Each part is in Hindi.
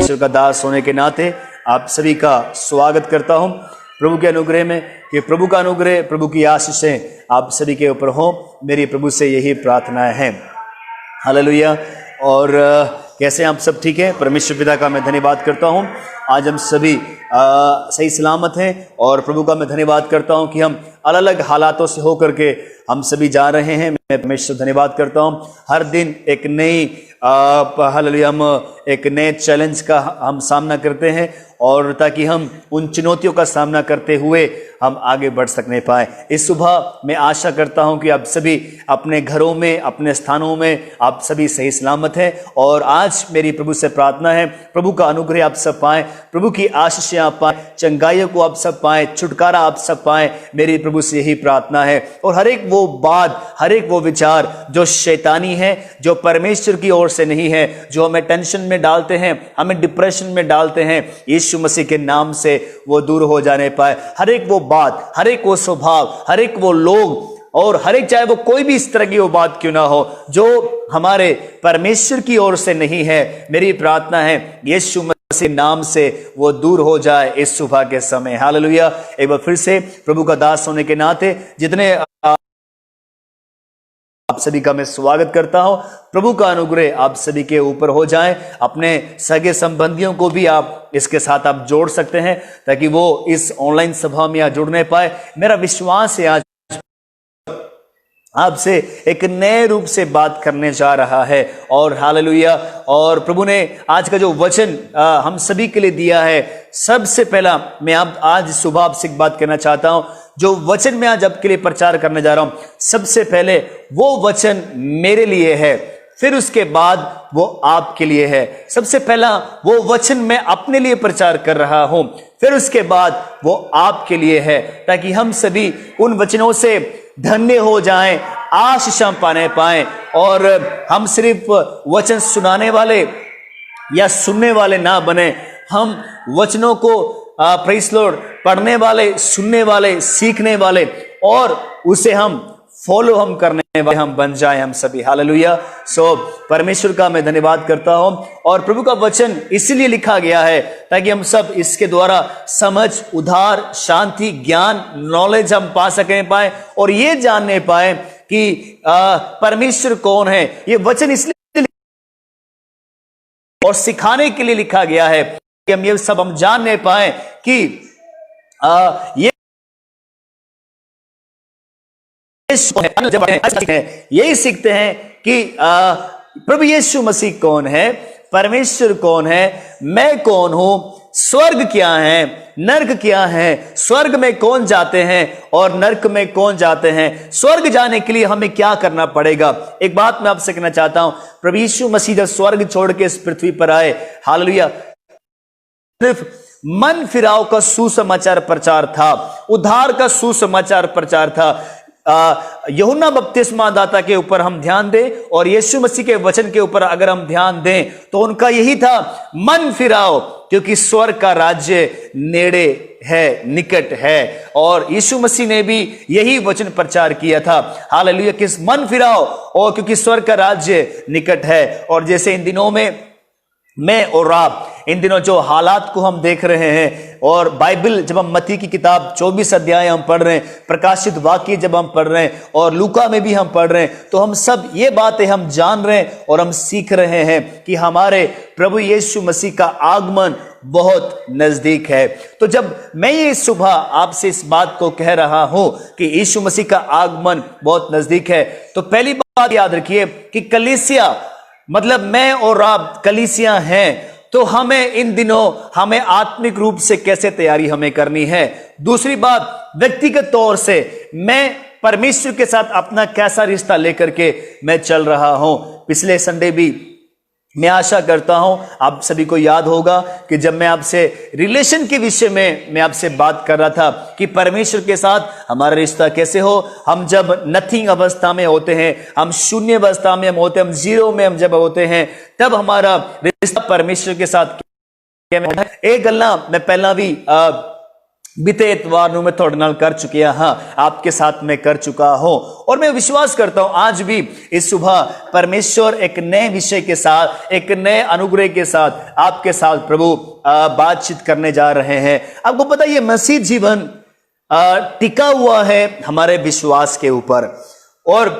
परमेश्वर का दास होने के नाते आप सभी का स्वागत करता हूं प्रभु के अनुग्रह में, कि प्रभु का अनुग्रह, प्रभु की आशीषें आप सभी के ऊपर हो। मेरी प्रभु से यही प्रार्थनाएं हैं। हालेलुया। और कैसे आप सब ठीक है? परमेश्वर पिता का मैं धन्यवाद करता हूं। आज हम सभी सही सलामत हैं और प्रभु का मैं धन्यवाद करता हूं कि हम अलग अलग हालातों से होकर के हम सभी जा रहे हैं। मैं परमेश्वर धन्यवाद करता हूं। हर दिन एक नई हालेलुया, हम एक नए चैलेंज का हम सामना करते हैं, और ताकि हम उन चुनौतियों का सामना करते हुए हम आगे बढ़ सकने पाए। इस सुबह मैं आशा करता हूं कि आप सभी अपने घरों में, अपने स्थानों में आप सभी सही सलामत हैं। और आज मेरी प्रभु से प्रार्थना है, प्रभु का अनुग्रह आप सब पाएं, प्रभु की आशीषें आप पाएं, चंगाइयों को आप सब पाएं, छुटकारा आप सब पाएं। मेरी प्रभु से यही प्रार्थना है। और हर एक वो बात, हर एक वो विचार जो शैतानी है, जो परमेश्वर की ओर से नहीं है, जो हमें टेंशन में डालते हैं, हमें डिप्रेशन में डालते हैं, यीशु मसीह के नाम से वो दूर हो जाने पाए। हर एक वो बात, हर एक वो स्वभाव, हर एक वो लोग, और हर एक, चाहे वो कोई भी इस तरह की वो बात क्यों ना हो, जो हमारे परमेश्वर की ओर से नहीं है, मेरी प्रार्थना है यीशु मसीह नाम से वो दूर हो जाए इस सुबह के समय। हालेलुया। एक बार फिर से प्रभु का दास होने के नाते जितने आप सभी का मैं स्वागत करता हूं। प्रभु का अनुग्रह आप सभी के ऊपर हो जाए। अपने सगे संबंधियों को भी आप इसके साथ आप जोड़ सकते हैं, ताकि वो इस ऑनलाइन सभा में जुड़ने पाए। मेरा विश्वास है आज आपसे एक नए रूप से बात करने जा रहा है। और हालेलुया। और प्रभु ने आज का जो वचन हम सभी के लिए दिया है, सबसे पहला मैं आज सुबह आपसे एक बात कहना चाहता हूं। जो वचन मैं आज आपके लिए प्रचार करने जा रहा हूं, सबसे पहले वो वचन मेरे लिए है, फिर उसके बाद वो आपके लिए है। सबसे पहला वो वचन मैं अपने लिए प्रचार कर रहा हूं, फिर उसके बाद वो आपके लिए है, ताकि हम सभी उन वचनों से धन्य हो जाएं, आशीषें पाने पाएं, और हम सिर्फ वचन सुनाने वाले या सुनने वाले ना बने, हम वचनों को प्रेज़ लॉर्ड पढ़ने वाले, सुनने वाले, सीखने वाले, और उसे हम फॉलो हम करने वाले हम बन जाए हम सभी। हालेलुया। परमेश्वर का मैं धन्यवाद करता हूं। और प्रभु का वचन इसलिए लिखा गया है ताकि हम सब इसके द्वारा समझ, उद्धार, शांति, ज्ञान, नॉलेज हम पा सकें पाए, और ये जानने पाए कि परमेश्वर कौन है। ये वचन इसलिए और सिखाने के लिए लिखा गया है कि हम ये सब हम जानने पाए कि ये यही सीखते हैं कि प्रभु यीशु मसीह कौन है, परमेश्वर कौन है, मैं कौन हूं, स्वर्ग क्या है, नरक क्या है, स्वर्ग में कौन जाते हैं और नरक में कौन जाते हैं, स्वर्ग जाने के लिए हमें क्या करना पड़ेगा। एक बात मैं आपसे कहना चाहता हूं, प्रभु यीशु मसीह जब स्वर्ग छोड़ के इस पृथ्वी पर आए, हालेलुया, सिर्फ मन फिराव का सुसमाचार प्रचार था, उद्धार का सुसमाचार प्रचार था। यूहन्ना बपतिस्मा दाता के ऊपर हम ध्यान दें और यीशु मसीह के वचन के ऊपर अगर हम ध्यान दें, तो उनका यही था, मन फिराओ, क्योंकि स्वर्ग का राज्य नेड़े है, निकट है। और यीशु मसीह ने भी यही वचन प्रचार किया था। हालेलुया। किस मन फिराओ, और क्योंकि स्वर्ग का राज्य निकट है। और जैसे इन दिनों में मैं और आप इन दिनों जो हालात को हम देख रहे हैं, और बाइबल जब हम मत्ती की किताब 24 अध्याय हम पढ़ रहे हैं, प्रकाशित वाक्य जब हम पढ़ रहे हैं, और लूका में भी हम पढ़ रहे हैं, तो हम सब ये बातें हम जान रहे हैं और हम सीख रहे हैं कि हमारे प्रभु यीशु मसीह का आगमन बहुत नजदीक है। तो जब मैं ये सुबह आपसे इस बात को कह रहा हूं कि यीशु मसीह का आगमन बहुत नजदीक है, तो पहली बात याद रखिए कि कलीसिया, मतलब मैं और आप कलीसिया हैं, तो हमें इन दिनों हमें आत्मिक रूप से कैसे तैयारी हमें करनी है। दूसरी बात, व्यक्तिगत तौर से मैं परमेश्वर के साथ अपना कैसा रिश्ता लेकर के मैं चल रहा हूं। पिछले संडे भी मैं आशा करता हूं आप सभी को याद होगा कि जब मैं आपसे रिलेशन के विषय में मैं आपसे बात कर रहा था कि परमेश्वर के साथ हमारा रिश्ता कैसे हो। हम जब नथिंग अवस्था में होते हैं, हम शून्य अवस्था में हम होते हैं, हम जीरो में हम जब होते हैं, तब हमारा रिश्ता परमेश्वर के साथ एक गल्ला मैं पहला भी बीते इतवार मैं थोड़े नाल कर चुकिया हाँ, आपके साथ मैं कर चुका हूं और मैं विश्वास करता हूं आज भी इस सुबह परमेश्वर एक नए विषय के साथ, एक नए अनुग्रह के साथ आपके साथ प्रभु बातचीत करने जा रहे हैं। आपको पता है ये मसीह जीवन टिका हुआ है हमारे विश्वास के ऊपर, और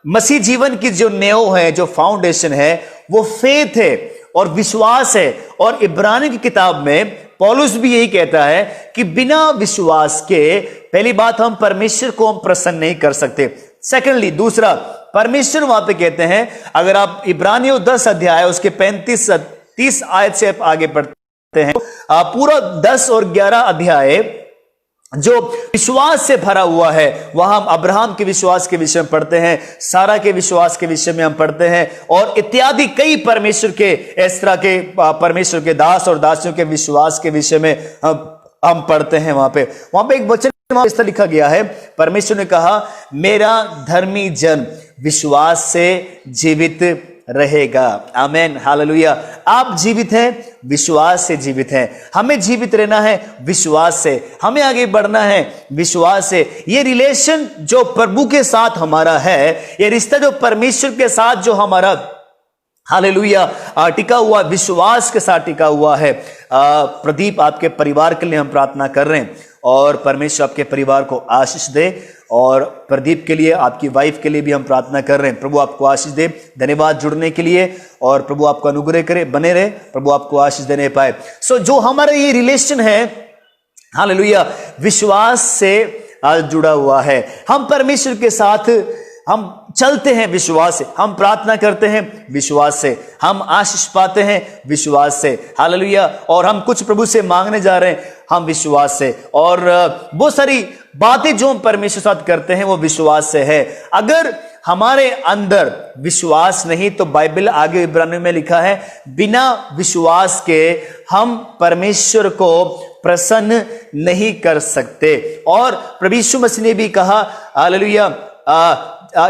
मसीह जीवन की जो नींव है, जो फाउंडेशन है, वो फेथ है और विश्वास है। और इब्रानी की किताब में पौलुस भी यही कहता है कि बिना विश्वास के पहली बात हम परमेश्वर को हम प्रसन्न नहीं कर सकते। सेकेंडली, दूसरा, परमेश्वर वहां पे कहते हैं, अगर आप इब्रानियों 10 अध्याय उसके 35-30 आयत से आप आगे पढ़ते हैं, पूरा 10 और 11 अध्याय जो विश्वास से भरा हुआ है, वहां हम अब्राहम के विश्वास के विषय में पढ़ते हैं, सारा के विश्वास के विषय में हम पढ़ते हैं, और इत्यादि कई परमेश्वर के इस तरह के परमेश्वर के दास और दासियों के विश्वास के विषय में हम पढ़ते हैं। वहां पे एक वचन इस तरह लिखा गया है, परमेश्वर ने कहा, मेरा धर्मी जन विश्वास से जीवित रहेगा। आमेन, हालेलुया। आप जीवित हैं, विश्वास से जीवित हैं। हमें जीवित रहना है विश्वास से, हमें आगे बढ़ना है विश्वास से। ये रिलेशन जो प्रभु के साथ हमारा है, ये रिश्ता जो परमेश्वर के साथ जो हमारा हालेलुया टिका हुआ, विश्वास के साथ टिका हुआ है। प्रदीप, आपके परिवार के लिए हम प्रार्थना कर रहे हैं और परमेश्वर आपके परिवार को आशीष दे, और प्रदीप के लिए, आपकी वाइफ के लिए भी हम प्रार्थना कर रहे हैं। प्रभु आपको आशीष दे। धन्यवाद जुड़ने के लिए, और प्रभु आपको अनुग्रह करे, बने रहे, प्रभु आपको आशीष देने पाए। जो हमारा ये रिलेशन है, हालेलुया, विश्वास से जुड़ा हुआ है। हम परमेश्वर के साथ हम चलते हैं विश्वास से, हम प्रार्थना करते हैं विश्वास से, हम आशीष पाते हैं विश्वास से, हालेलुया। और हम कुछ प्रभु से मांगने जा रहे हैं, हम विश्वास से, और बहुत सारी बातें जो हम परमेश्वर साथ करते हैं वो विश्वास से है। अगर हमारे अंदर विश्वास नहीं, तो बाइबल आगे इब्रानियों में लिखा है, बिना विश्वास के हम परमेश्वर को प्रसन्न नहीं कर सकते। और प्रभु यीशु मसीह ने भी कहा, हालेलुया,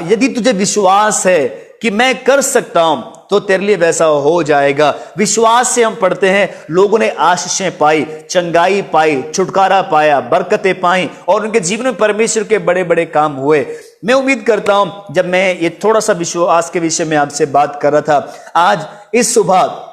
यदि तुझे विश्वास है कि मैं कर सकता हूं तो तेरे लिए वैसा हो जाएगा। विश्वास से हम पढ़ते हैं, लोगों ने आशीषें पाई, चंगाई पाई, छुटकारा पाया, बरकतें पाई, और उनके जीवन में परमेश्वर के बड़े बड़े काम हुए। मैं उम्मीद करता हूं, जब मैं ये थोड़ा सा विश्वास के विषय में आपसे बात कर रहा था, आज इस सुबह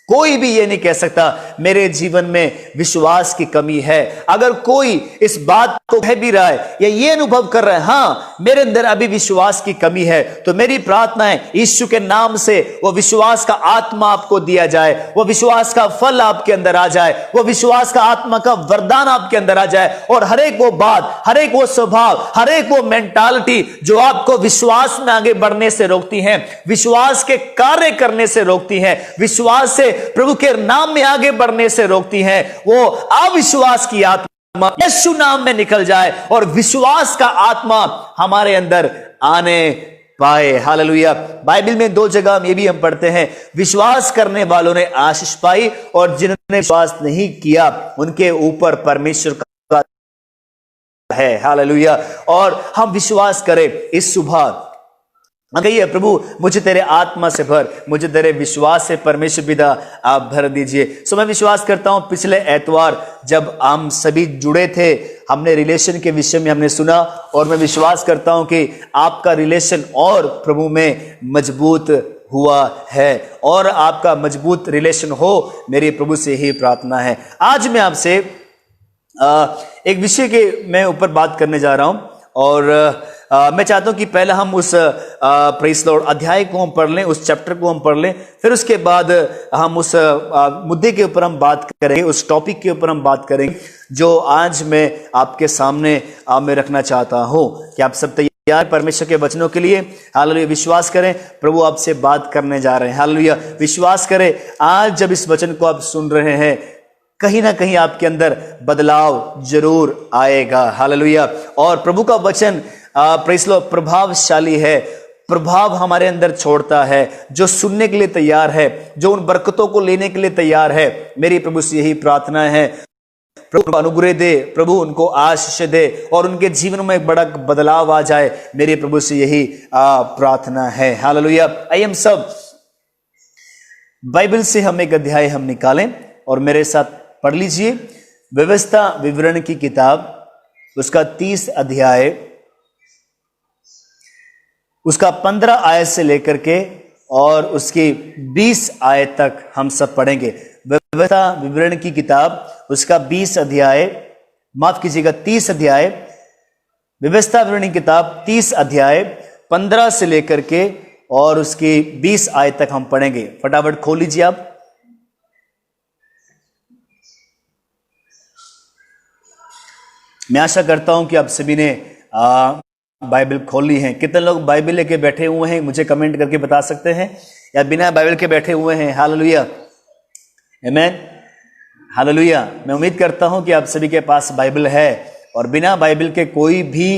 कोई भी ये नहीं कह सकता मेरे जीवन में विश्वास की कमी है। अगर कोई इस बात को कह भी रहा है या ये अनुभव कर रहा है, हाँ मेरे अंदर अभी विश्वास की कमी है, तो मेरी प्रार्थना है यीशु के नाम से वो विश्वास का आत्मा आपको दिया जाए, वो विश्वास का फल आपके अंदर आ जाए, वो विश्वास का आत्मा का वरदान आपके अंदर आ जाए, और हर एक वो बात, हर एक वो स्वभाव, हर एक वो मेंटालिटी जो आपको विश्वास में आगे बढ़ने से रोकती है, विश्वास के कार्य करने से रोकती है, विश्वास से प्रभु के नाम में आगे बढ़ने से रोकती हैं, वो अविश्वास की आत्मा यीशु नाम में निकल जाए और विश्वास का आत्मा हमारे अंदर आने पाए। हालेलुया। बाइबल में 2 जगह ये भी हम पढ़ते हैं, विश्वास करने वालों ने आशीष पाई और जिन्होंने विश्वास नहीं किया उनके ऊपर परमेश्वर का है। हालेलुया। और हम विश्वास करें इस सुबह, कहिए, प्रभु मुझे तेरे आत्मा से भर, मुझे तेरे विश्वास से परमेश्वर पिता आप भर दीजिए। सो मैं विश्वास करता हूं, पिछले एतवार जब हम सभी जुड़े थे, हमने रिलेशन के विषय में हमने सुना, और मैं विश्वास करता हूं कि आपका रिलेशन और प्रभु में मजबूत हुआ है, और आपका मजबूत रिलेशन हो, मेरी प्रभु से ही प्रार्थना है। आज मैं आपसे एक विषय के मैं ऊपर बात करने जा रहा हूं, और मैं चाहता हूं कि पहले हम उस प्रेज़ लॉर्ड अध्याय को हम पढ़ लें, उस चैप्टर को हम पढ़ लें, फिर उसके बाद हम उस मुद्दे के ऊपर हम बात करेंगे, उस टॉपिक के ऊपर हम बात करेंगे जो आज मैं आपके सामने मैं रखना चाहता हूं। कि आप सब तैयार परमेश्वर के वचनों के लिए? हालेलुया। विश्वास करें, प्रभु आपसे बात करने जा रहे हैं। हालेलुया। विश्वास करें, आज जब इस वचन को आप सुन रहे हैं, कहीं ना कहीं आपके अंदर बदलाव जरूर आएगा। हालेलुया। और प्रभु का वचन प्रेज़ लॉर्ड प्रभावशाली है, प्रभाव हमारे अंदर छोड़ता है। जो सुनने के लिए तैयार है, जो उन बरकतों को लेने के लिए तैयार है, मेरी प्रभु से यही प्रार्थना है, प्रभु अनुग्रह दे, प्रभु उनको आशीष दे और उनके जीवन में एक बड़ा बदलाव आ जाए। मेरे प्रभु से यही प्रार्थना है। हालेलुया। आइए हम सब बाइबल से हम एक अध्याय हम निकालें और मेरे साथ पढ़ लीजिए। व्यवस्था विवरण की किताब उसका 30 अध्याय उसका 15 आयत से लेकर के और उसकी 20 आयत तक हम सब पढ़ेंगे। व्यवस्था विवरण की किताब उसका 20 अध्याय, माफ कीजिएगा 30 अध्याय, व्यवस्था विवरण की किताब 30 अध्याय 15 से लेकर के और उसकी 20 आयत तक हम पढ़ेंगे। फटाफट खोल लीजिए आप। मैं आशा करता हूं कि आप सभी ने बाइबल खोल ली है। कितने लोग बाइबल लेके बैठे हुए हैं मुझे कमेंट करके बता सकते हैं, या बिना बाइबल के बैठे हुए हैं? हालेलुया, आमीन, हालेलुया। मैं उम्मीद करता हूं कि आप सभी के पास बाइबल है और बिना बाइबल के कोई भी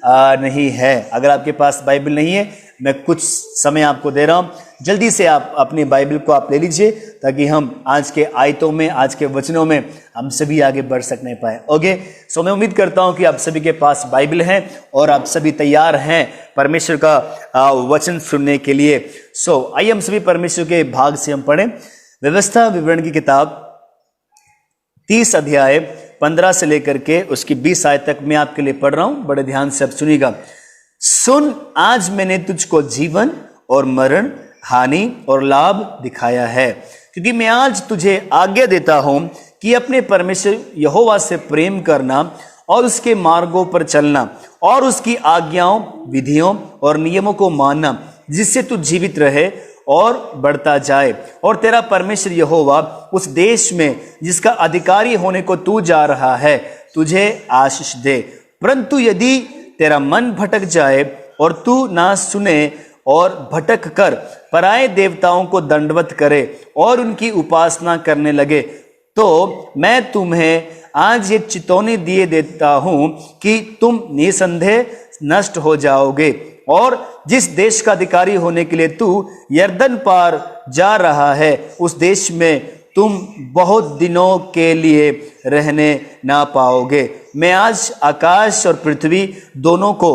नहीं है। अगर आपके पास बाइबल नहीं है, मैं कुछ समय आपको दे रहा हूं, जल्दी से आप अपनी बाइबल को आप ले लीजिए ताकि हम आज के आयतों में, आज के वचनों में हम सभी आगे बढ़ सकने पाए। ओके, सो मैं उम्मीद करता हूं कि आप सभी के पास बाइबल है और आप सभी तैयार हैं परमेश्वर का वचन सुनने के लिए। सो आइए हम सभी परमेश्वर के भाग से हम पढ़ें। व्यवस्था विवरण की किताब 30 अध्याय 15 से लेकर के उसकी 20 आयत तक मैं आपके लिए पढ़ रहा हूं, बड़े ध्यान से आप सुनिएगा। सुन, आज मैंने तुझको जीवन और मरण, हानि और लाभ दिखाया है, क्योंकि मैं आज तुझे आज्ञा देता हूं कि अपने परमेश्वर यहोवा से प्रेम करना और उसके मार्गों पर चलना और उसकी आज्ञाओं, विधियों और नियमों को मानना, जिससे तू जीवित रहे और बढ़ता जाए और तेरा परमेश्वर यहोवा उस देश में जिसका अधिकारी होने को तू जा रहा है तुझे आशीष दे। परंतु यदि तेरा मन भटक जाए और तू ना सुने और भटक कर पराये देवताओं को दंडवत करे और उनकी उपासना करने लगे, तो मैं तुम्हें आज ये चेतावनी दिए देता हूं कि तुम निसंदेह नष्ट हो जाओगे और जिस देश का अधिकारी होने के लिए तू यरदन पार जा रहा है उस देश में तुम बहुत दिनों के लिए रहने ना पाओगे। मैं आज आकाश और पृथ्वी दोनों को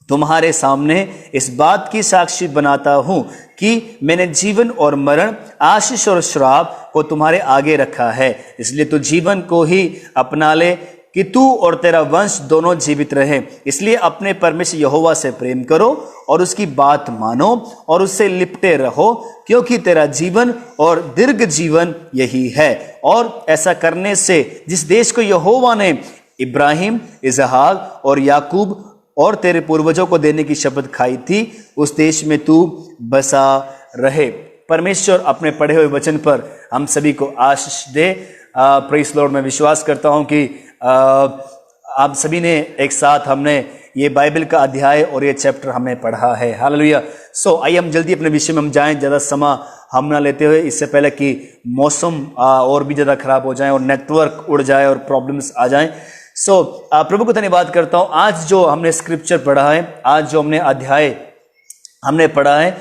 तुम्हारे सामने इस बात की साक्षी बनाता हूं कि मैंने जीवन और मरण, आशीष और श्राप को तुम्हारे आगे रखा है। इसलिए तू जीवन को ही अपना ले कि तू और तेरा वंश दोनों जीवित रहे। इसलिए अपने परमेश्वर यहोवा से प्रेम करो और उसकी बात मानो और उससे लिपटे रहो, क्योंकि तेरा जीवन और दीर्घ जीवन यही है। और ऐसा करने से जिस देश को यहोवा ने इब्राहिम, इसहाक और याकूब और तेरे पूर्वजों को देने की शपथ खाई थी, उस देश में तू बसा रहे। परमेश्वर अपने पढ़े हुए वचन पर हम सभी को आशीष दे। Praise Lord. मैं विश्वास करता हूं कि आप सभी ने एक साथ हमने ये बाइबल का अध्याय और ये चैप्टर हमने पढ़ा है। हालेलुया। सो आइए हम जल्दी अपने विषय में हम जाएं, ज़्यादा समय हम ना लेते हुए, इससे पहले कि मौसम और भी ज़्यादा खराब हो जाए और नेटवर्क उड़ जाए और प्रॉब्लम्स आ जाएं। सो प्रभु को धन्यवाद करता हूँ। आज जो हमने स्क्रिप्चर पढ़ा है, आज जो हमने अध्याय हमने पढ़ा है,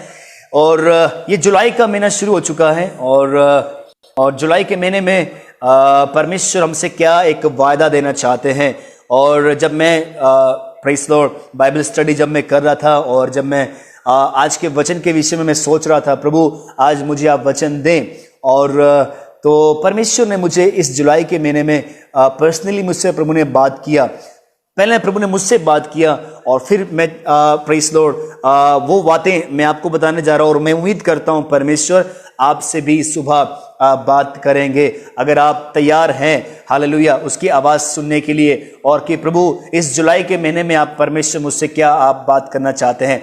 और ये जुलाई का महीना शुरू हो चुका है और जुलाई के महीने में परमेश्वर हमसे क्या एक वायदा देना चाहते हैं। और जब मैं प्रेज़ लॉर्ड बाइबल स्टडी जब मैं कर रहा था और जब मैं आज के वचन के विषय में मैं सोच रहा था, प्रभु आज मुझे आप वचन दें, और तो परमेश्वर ने मुझे इस जुलाई के महीने में पर्सनली मुझसे प्रभु ने बात किया। पहले प्रभु ने मुझसे बात किया और फिर मैं प्रेज़ लॉर्ड वो बातें मैं आपको बताने जा रहा हूँ, और मैं उम्मीद करता हूँ परमेश्वर आपसे भी सुबह बात करेंगे। अगर आप तैयार हैं, हालेलुया, उसकी आवाज़ सुनने के लिए, और कि प्रभु इस जुलाई के महीने में आप परमेश्वर मुझसे क्या आप बात करना चाहते हैं।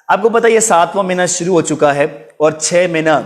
आपको पता है ये 7वां महीना शुरू हो चुका है और 6 महीना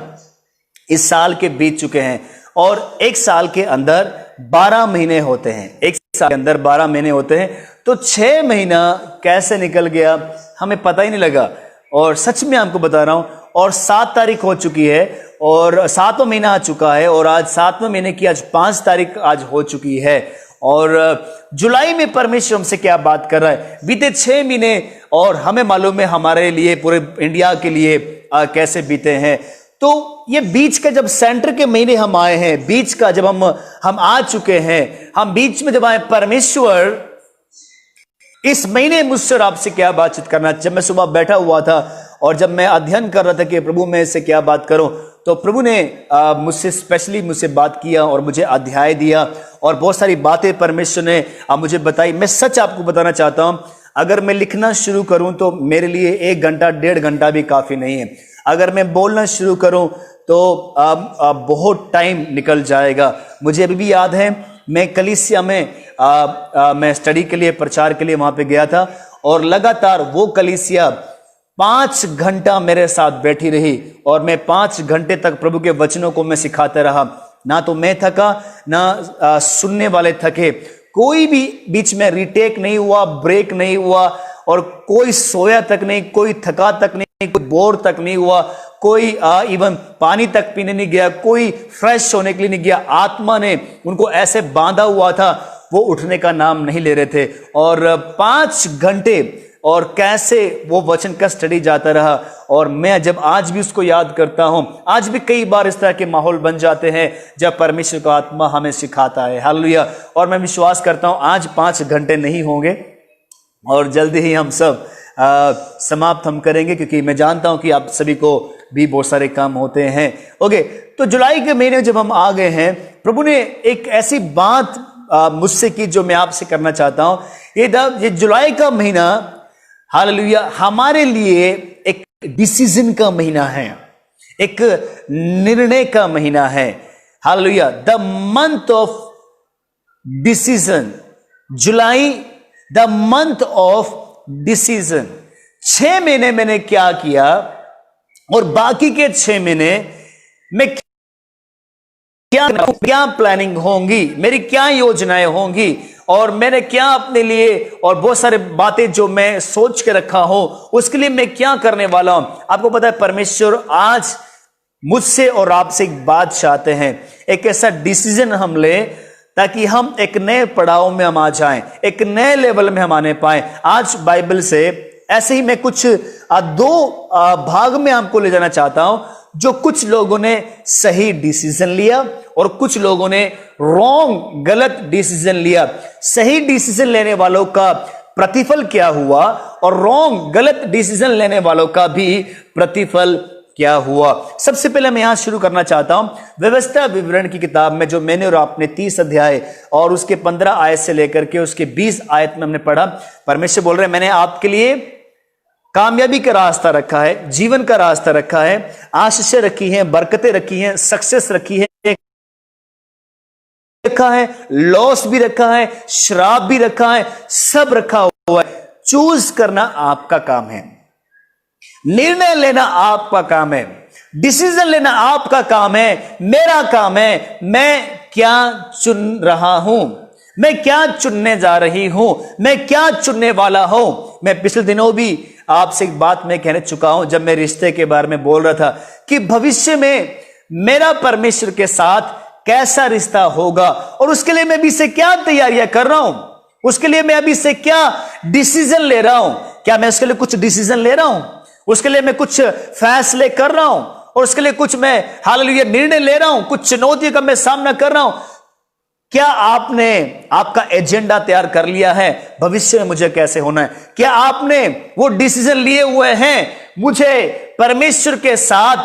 इस साल के बीत चुके हैं, और एक साल के अंदर 12 महीने होते हैं। एक साल के अंदर 12 महीने होते हैं, तो 6 महीना कैसे निकल गया हमें पता ही नहीं लगा। और सच में आपको बता रहा हूं, और 7 तारीख हो चुकी है और 7वां महीना आ चुका है, और आज 7वें महीने की आज 5 तारीख आज हो चुकी है, और जुलाई में परमेश्वर हमसे क्या बात कर रहा है। बीते 6 महीने और हमें मालूम है हमारे लिए, पूरे इंडिया के लिए कैसे बीते हैं। तो ये बीच का जब सेंटर के महीने हम आए हैं, बीच का जब हम आ चुके हैं, हम बीच में जब आए, परमेश्वर इस महीने मुझसे और आपसे क्या बातचीत करना। जब मैं सुबह बैठा हुआ था और जब मैं अध्ययन कर रहा था कि प्रभु मैं इससे क्या बात करूं, तो प्रभु ने मुझसे स्पेशली मुझसे बात किया और मुझे अध्याय दिया और बहुत सारी बातें परमेश्वर ने मुझे बताई। मैं सच आपको बताना चाहता हूं, अगर मैं लिखना शुरू करूं तो मेरे लिए 1 घंटा 1.5 घंटा भी काफी नहीं है। अगर मैं बोलना शुरू करूं तो बहुत टाइम निकल जाएगा। मुझे अभी भी याद है, मैं कलीसिया में मैं स्टडी के लिए, प्रचार के लिए वहां पे गया था और लगातार वो कलीसिया 5 घंटा मेरे साथ बैठी रही और मैं 5 घंटे तक प्रभु के वचनों को मैं सिखाता रहा। ना तो मैं थका, ना सुनने वाले थके। कोई भी बीच में रिटेक नहीं हुआ, ब्रेक नहीं हुआ और कोई सोया तक नहीं, कोई थका तक नहीं, कोई बोर तक नहीं हुआ, कोई इवन पानी तक पीने नहीं गया, कोई फ्रेश होने के लिए नहीं गया। आत्मा ने उनको ऐसे बांधा हुआ था, वो उठने का नाम नहीं ले रहे थे। और 5 घंटे और कैसे वो वचन का स्टडी जाता रहा। और मैं जब आज भी उसको याद करता हूं, आज भी कई बार इस तरह के माहौल बन जाते हैं जब परमेश्वर का आत्मा हमें सिखाता है। हालेलुया। और मैं विश्वास करता हूं आज 5 घंटे नहीं होंगे और जल्दी ही हम सब समाप्त हम करेंगे, क्योंकि मैं जानता हूं कि आप सभी को भी बहुत सारे काम होते हैं। ओके, तो जुलाई के महीने जब हम आ गए हैं, प्रभु ने एक ऐसी बात मुझसे की जो मैं आपसे करना चाहता हूं। ये जुलाई का महीना, हालेलुया, हमारे लिए एक डिसीजन का महीना है, एक निर्णय का महीना है। Hallelujah. The month of decision, July the month of decision. 6 महीने मैंने क्या किया और बाकी के 6 महीने में क्या प्लानिंग होंगी, मेरी क्या योजनाएं होंगी और मैंने क्या अपने लिए और बहुत सारे बातें जो मैं सोच के रखा हूं उसके लिए मैं क्या करने वाला हूं। आपको पता है परमेश्वर आज मुझसे और आपसे एक बात चाहते हैं, एक ऐसा डिसीजन हम ले ताकि हम एक नए पड़ाव में हम आ जाएं, एक नए लेवल में हम आने पाए। आज बाइबल से ऐसे ही मैं कुछ 2 भाग में आपको ले जाना चाहता हूं, जो कुछ लोगों ने सही डिसीजन लिया और कुछ लोगों ने रॉन्ग, गलत डिसीजन लिया। सही डिसीजन लेने वालों का प्रतिफल क्या हुआ और रॉन्ग, गलत डिसीजन लेने वालों का भी प्रतिफल क्या हुआ। सबसे पहले मैं यहां शुरू करना चाहता हूं व्यवस्था विवरण की किताब में, जो मैंने और आपने 30 अध्याय और उसके 15 आयत से लेकर के उसके 20 आयत में हमने पढ़ा। परमेश्वर बोल रहे हैं, मैंने आपके लिए कामयाबी का रास्ता रखा है, जीवन का रास्ता रखा है, आशीषें रखी हैं, बरकतें रखी हैं, सक्सेस रखी है, रखा है, लॉस भी रखा है, श्राप भी रखा है, सब रखा हुआ है। चूज करना आपका काम है, निर्णय लेना आपका काम है, डिसीजन लेना आपका काम है, मेरा काम है। मैं क्या चुन रहा हूं, मैं क्या चुनने जा रही हूं, मैं क्या चुनने वाला हूं। मैं पिछले दिनों भी आपसे एक बात मैं कहने चुका हूं, जब मैं रिश्ते के बारे में बोल रहा था कि भविष्य में मेरा परमेश्वर के साथ कैसा रिश्ता होगा और उसके लिए मैं अभी से क्या तैयारियां कर रहा हूं, उसके लिए मैं अभी से क्या डिसीजन ले रहा हूं। क्या मैं उसके लिए कुछ डिसीजन ले रहा हूं, उसके लिए मैं कुछ फैसले कर रहा हूं और उसके लिए कुछ मैं हालेलुया निर्णय ले रहा हूं, कुछ चुनौतियों का मैं सामना कर रहा हूं। क्या आपने आपका एजेंडा तैयार कर लिया है भविष्य में मुझे कैसे होना है? क्या आपने वो डिसीजन लिए हुए हैं मुझे परमेश्वर के साथ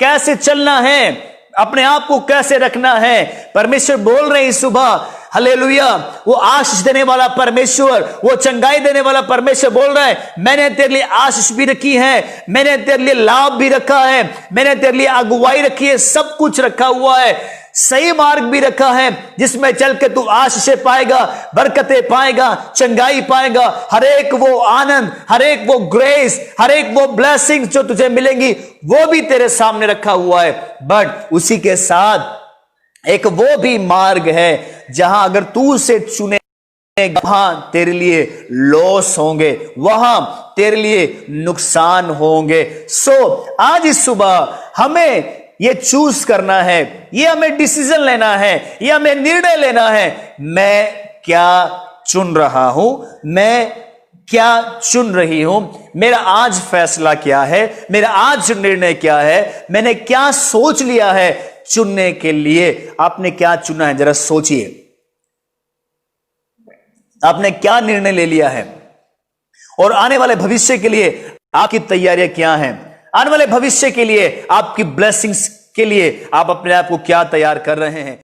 कैसे चलना है, अपने आप को कैसे रखना है? परमेश्वर बोल रहे हैं इस सुबह, हालेलुया, वो आशीष देने वाला परमेश्वर, वो चंगाई देने वाला परमेश्वर बोल रहा है, मैंने तेरे लिए आशीष भी रखी है, मैंने तेरे लिए लाभ भी रखा है, मैंने तेरे लिए अगुवाई रखी है, सब कुछ रखा हुआ है, सही मार्ग भी रखा है जिसमें चल के तू आशीषें पाएगा, बरकतें पाएगा, चंगाई पाएगा। हर एक वो आनंद, हर एक वो ग्रेस, हर एक वो ब्लेसिंग्स जो तुझे मिलेंगी वो भी तेरे सामने रखा हुआ है। बट उसी के साथ एक वो भी मार्ग है जहां अगर तू उसे चुने, वहां तेरे लिए लॉस होंगे, वहां तेरे लिए नुकसान होंगे। आज इस सुबह हमें ये चूज करना है, ये हमें डिसीजन लेना है, ये हमें निर्णय लेना है। मैं क्या चुन रहा हूं, मैं क्या चुन रही हूं, मेरा आज फैसला क्या है, मेरा आज निर्णय क्या है, मैंने क्या सोच लिया है चुनने के लिए। आपने क्या चुना है, जरा सोचिए, आपने क्या निर्णय ले लिया है और आने वाले भविष्य के लिए आपकी तैयारियां क्या हैं, आने वाले भविष्य के लिए आपकी ब्लेसिंग्स के लिए आप अपने आप को क्या तैयार कर रहे हैं?